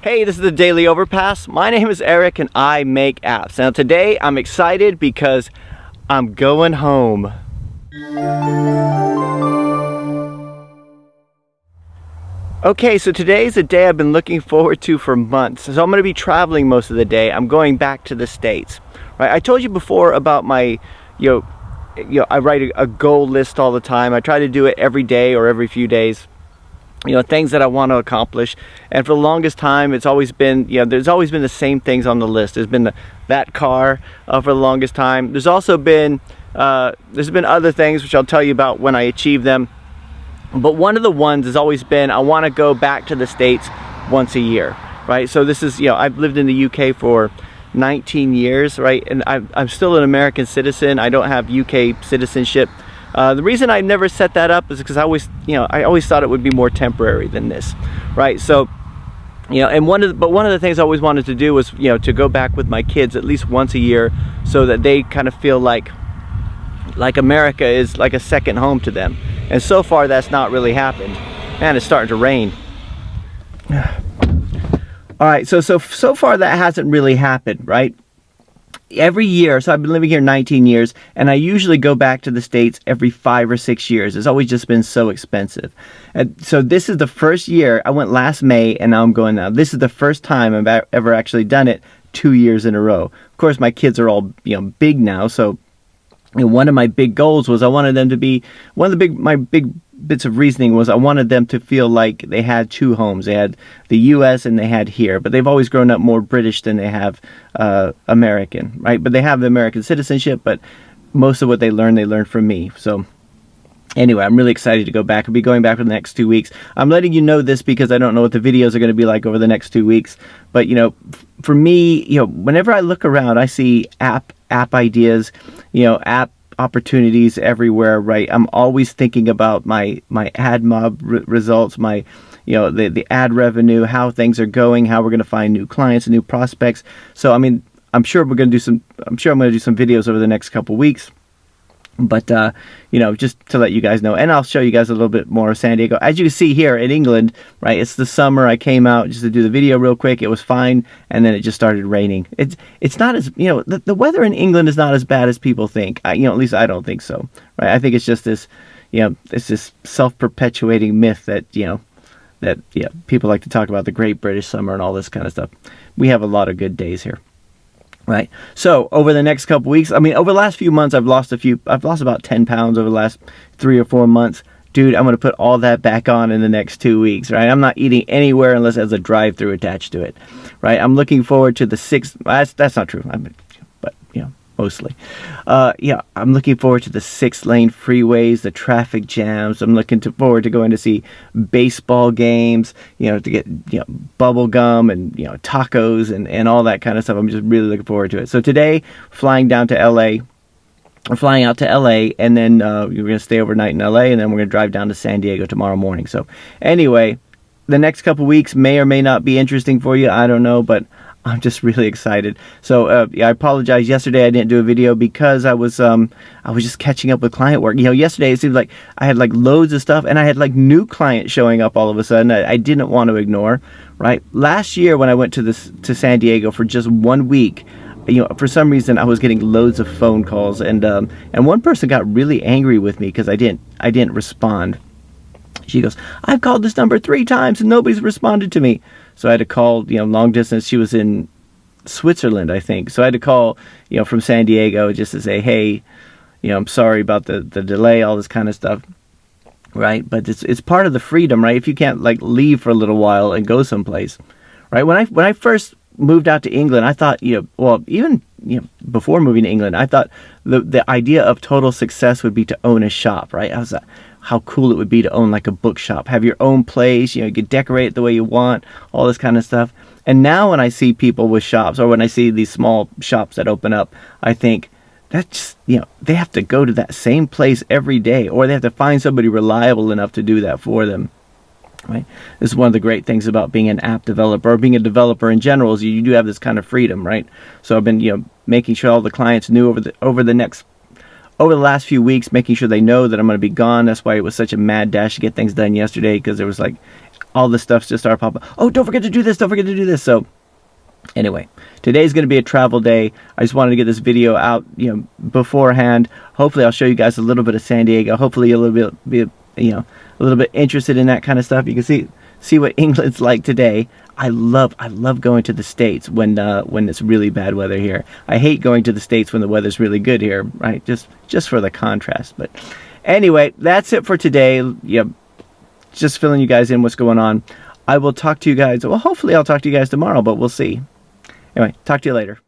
Hey, this is the Daily Overpass. My name is Eric and I make apps. Now today I'm excited because I'm going home. Okay, so today's a day I've been looking forward to for months. So I'm going to be traveling most of the day. I'm going back to the States. Right? I told you before about my, I write a goal list all the time. I try to do it every day or every few days. Things that I want to accomplish, and for the longest time it's always been, there's always been the same things on the list. There's been that car for the longest time. There's also been other things which I'll tell you about when I achieve them, but one of the ones has always been I want to go back to the States once a year, right? So this is, I've lived in the UK for 19 years, right? And I'm still an American citizen. I don't have UK citizenship. The reason I never set that up is because I always thought it would be more temporary than this, right? So, and one of the things I always wanted to do was, to go back with my kids at least once a year, so that they kind of feel like America is like a second home to them. And so far, that's not really happened. Man, it's starting to rain. All right, so far that hasn't really happened, right? Every year, so I've been living here 19 years, and I usually go back to the States every 5 or 6 years. It's always just been so expensive. And so this is the first year. I went last May, and now I'm going now. This is the first time I've ever actually done it 2 years in a row. Of course, my kids are all big now, so one of my big goals was I wanted them to be, my big bits of reasoning was I wanted them to feel like they had two homes. They had the US and they had here, but they've always grown up more British than they have American, right? But they have the American citizenship, but most of what they learned from me. So anyway, I'm really excited to go back. I'll be going back for the next 2 weeks. I'm letting you know this because I don't know what the videos are going to be like over the next 2 weeks. But, for me, whenever I look around, I see app ideas, app opportunities everywhere, right? I'm always thinking about my ad mob results, my, the ad revenue, how things are going, how we're going to find new clients and new prospects. So, I mean, I'm sure I'm going to do some videos over the next couple weeks. But, just to let you guys know, and I'll show you guys a little bit more of San Diego. As you can see here in England, right, it's the summer. I came out just to do the video real quick. It was fine, and then it just started raining. It's not as, the weather in England is not as bad as people think. At least I don't think so, right? I think it's just this, it's this self-perpetuating myth that, people like to talk about the Great British Summer and all this kind of stuff. We have a lot of good days here. Right. So over the next couple weeks, over the last few months, I've lost about 10 pounds over the last 3 or 4 months. Dude, I'm going to put all that back on in the next 2 weeks, right? I'm not eating anywhere unless there's a drive-through attached to it, right? I'm looking forward to the 6th. That's not true. But mostly. I'm looking forward to the 6-lane freeways, the traffic jams. I'm looking forward to going to see baseball games, to get, bubble gum and, tacos and all that kind of stuff. I'm just really looking forward to it. So today, flying out to LA, and then we're going to stay overnight in LA, and then we're going to drive down to San Diego tomorrow morning. So anyway, the next couple weeks may or may not be interesting for you. I don't know, but I'm just really excited. So I apologize. Yesterday I didn't do a video because I was just catching up with client work. Yesterday it seemed like I had like loads of stuff, and I had like new clients showing up all of a sudden. I didn't want to ignore. Right, last year when I went to San Diego for just 1 week, for some reason I was getting loads of phone calls, and one person got really angry with me because I didn't respond. She goes, "I've called this number 3 times and nobody's responded to me." So I had to call, long distance. She was in Switzerland, I think. So I had to call, from San Diego just to say, hey, I'm sorry about the delay, all this kind of stuff. Right. But it's part of the freedom, right? If you can't like leave for a little while and go someplace. Right. When I first moved out to England, I thought, even before moving to England, I thought the idea of total success would be to own a shop. Right. I was how cool it would be to own like a bookshop, have your own place, you could decorate it the way you want, all this kind of stuff. And now when I see people with shops, or when I see these small shops that open up, I think that's, they have to go to that same place every day, or they have to find somebody reliable enough to do that for them. Right? This is one of the great things about being an app developer, or being a developer in general, is you do have this kind of freedom, right? So I've been, making sure all the clients knew over the last few weeks, making sure they know that I'm going to be gone. That's why it was such a mad dash to get things done yesterday, because there was like all this stuff's just started popping. Oh, don't forget to do this. Don't forget to do this. So anyway, today's going to be a travel day. I just wanted to get this video out, beforehand. Hopefully I'll show you guys a little bit of San Diego. Hopefully you'll be a little bit interested in that kind of stuff. You can see what England's like today. I love going to the States when it's really bad weather here. I hate going to the States when the weather's really good here, right? Just for the contrast. But anyway, that's it for today. Just filling you guys in what's going on. I will talk to you guys. Well, hopefully I'll talk to you guys tomorrow, but we'll see. Anyway, talk to you later.